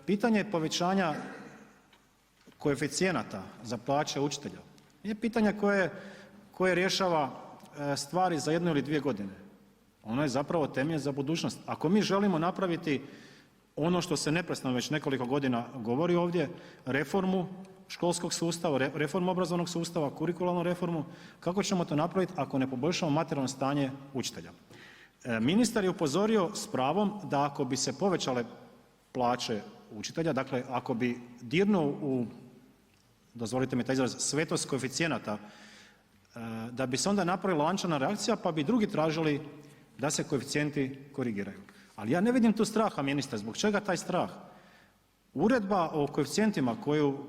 Pitanje povećanja koeficijenata za plaće učitelja je pitanje koje rješava stvari za 1 ili 2 godine. Ono je zapravo temelj za budućnost. Ako mi želimo napraviti ono što se neprestano već nekoliko godina govori ovdje, reformu školskog sustava, reformu obrazovnog sustava, kurikularnu reformu, kako ćemo to napraviti ako ne poboljšamo materijalno stanje učitelja? Ministar je upozorio s pravom da ako bi se povećale plaće učitelja, dakle ako bi dirnuo u, dozvolite mi taj izraz, svetost koeficijenata, da bi se onda napravila lančana reakcija pa bi drugi tražili da se koeficijenti korigiraju. Ali ja ne vidim tu straha ministra, zbog čega taj strah? Uredba o koeficijentima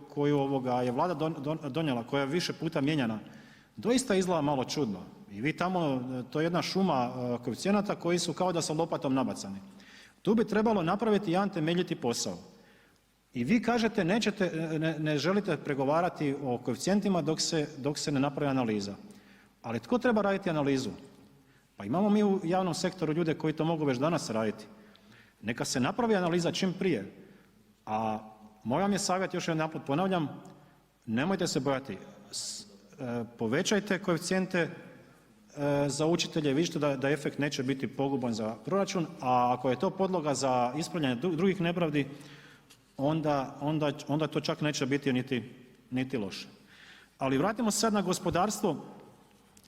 koju je Vlada donijela, koja je više puta mijenjana, doista izgleda malo čudno i vi tamo, to je jedna šuma koeficijenata koji su kao da su lopatom nabacani. Tu bi trebalo napraviti jedan temeljiti posao. I vi kažete ne želite pregovarati o koeficijentima dok se ne napravi analiza. Ali tko treba raditi analizu? Pa imamo mi u javnom sektoru ljude koji to mogu već danas raditi. Neka se napravi analiza čim prije. A moj vam je savjet, još jedanput ponavljam, nemojte se bojati, povećajte koeficijente za učitelje, vidite da efekt neće biti poguban za proračun, a ako je to podloga za ispravljanje drugih nepravdi, onda to čak neće biti niti loše. Ali vratimo se sad na gospodarstvo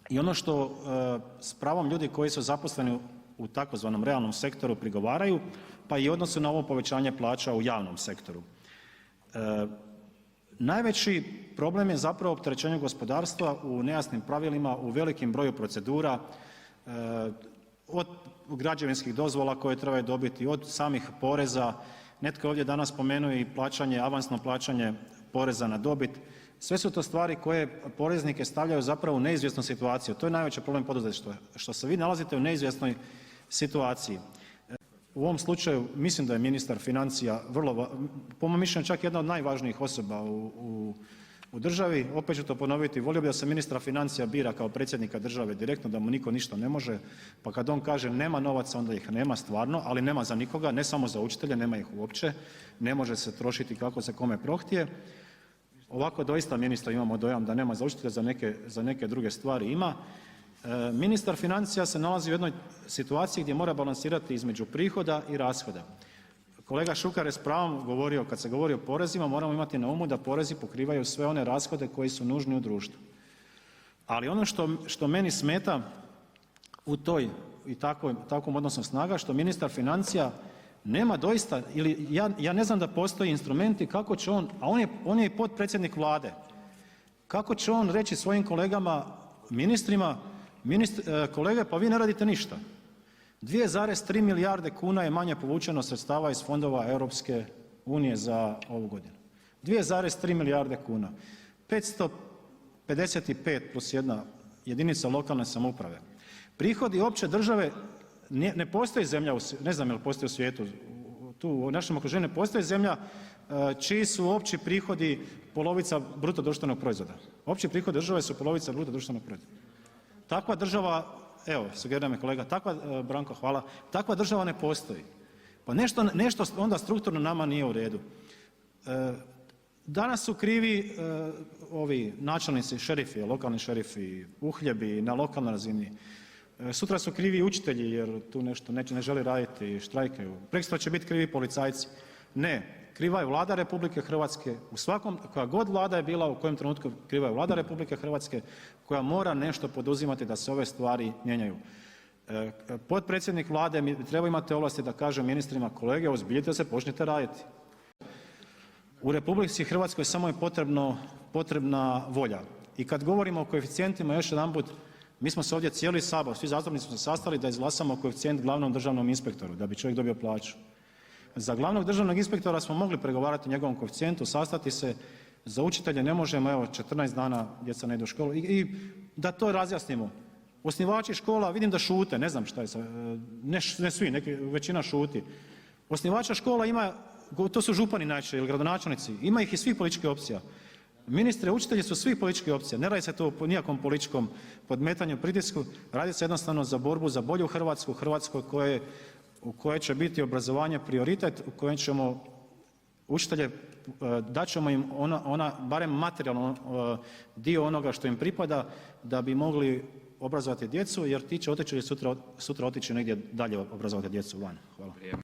i ono što s pravom ljudi koji su zaposleni u takozvanom realnom sektoru prigovaraju, pa i u odnosu na ovo povećanje plaća u javnom sektoru. Najveći problem je zapravo opterećenje gospodarstva u nejasnim pravilima, u velikim broju procedura, od građevinskih dozvola koje trebaju dobiti, od samih poreza, netko je ovdje danas spomenuo i avansno plaćanje poreza na dobit, sve su to stvari koje poreznike stavljaju zapravo u neizvjesnu situaciju, to je najveći problem poduzetništva, što se vi nalazite u neizvjesnoj situaciji. U ovom slučaju mislim da je ministar financija po mom mišljenju čak jedna od najvažnijih osoba u državi, opet ću to ponoviti, volio bih da se ministra financija bira kao predsjednika države direktno, da mu nitko ništa ne može, pa kad on kaže nema novaca, onda ih nema stvarno, ali nema za nikoga, ne samo za učitelje, nema ih uopće, ne može se trošiti kako se kome prohtije. Ovako doista ministra imamo dojam da nema za učitelja, za neke druge stvari ima. Ministar financija se nalazi u jednoj situaciji gdje mora balansirati između prihoda i rashoda. Kolega Šuker je s pravom govorio, kad se govori o porezima, moramo imati na umu da porezi pokrivaju sve one rashode koji su nužni u društvu. Ali ono što meni smeta u toj i takvom odnosu snaga, što ministar financija nema doista, ili ja ne znam da postoje instrumenti kako će on, a on je i potpredsjednik Vlade, kako će on reći svojim kolegama, ministrima, kolege pa vi ne radite ništa. 2,3 milijarde kuna je manje povučeno sredstava iz fondova Europske unije za ovu godinu. 2,3 milijarde kuna. 555 plus jedna jedinica lokalne samouprave. Prihodi opće države, ne postoji zemlja, ne znam jel postoji u svijetu, tu u našem okruženju ne postoji zemlja čiji su opći prihodi polovica bruto društvenog proizvoda. Opći prihodi države su polovica bruto društvenog proizvoda. Takva država, evo sugerira me kolega, Branko hvala, takva država ne postoji. Pa nešto onda strukturno nama nije u redu. Danas su krivi ovi načelnici, šerifi, lokalni šerifi, uhljebi na lokalnoj razini. Sutra su krivi učitelji jer tu nešto ne žele raditi, štrajkaju. Preksutra će biti krivi policajci. Ne, kriva je Vlada RH, koja god Vlada je bila, u kojem trenutku kriva je Vlada RH koja mora nešto poduzimati da se ove stvari mijenjaju. Potpredsjednik Vlade bi trebao imati ovlasti da kaže ministrima, kolege uozbiljite se, počnite raditi. U RH samo je potrebna volja. I kad govorimo o koeficijentima, još jedanput, mi smo se ovdje cijeli Sabor, svi zastupnici smo se sastali da izglasamo koeficijent glavnom državnom inspektoru, da bi čovjek dobio plaću. Za glavnog državnog inspektora smo mogli pregovarati o njegovom koeficijentu, sastati se, za učitelje ne možemo, evo 14 dana djeca ne idu u školu i da to razjasnimo. Osnivači škola vidim da šute, ne znam šta je, ne svi, većina šuti. Osnivača škola ima, to su župani najčešće ili gradonačelnici, ima ih iz svih političkih opcija. Ministre, učitelji su svih političkih opcija, ne radi se tu o nijakom političkom podmetanju, pritisku, radi se jednostavno za borbu za bolju Hrvatsku, u kojoj će biti obrazovanje prioritet, u kojem ćemo učitelje, dat ćemo im barem materijalno dio onoga što im pripada da bi mogli obrazovati djecu jer ti će učitelji sutra otići negdje dalje obrazovati djecu van. Hvala.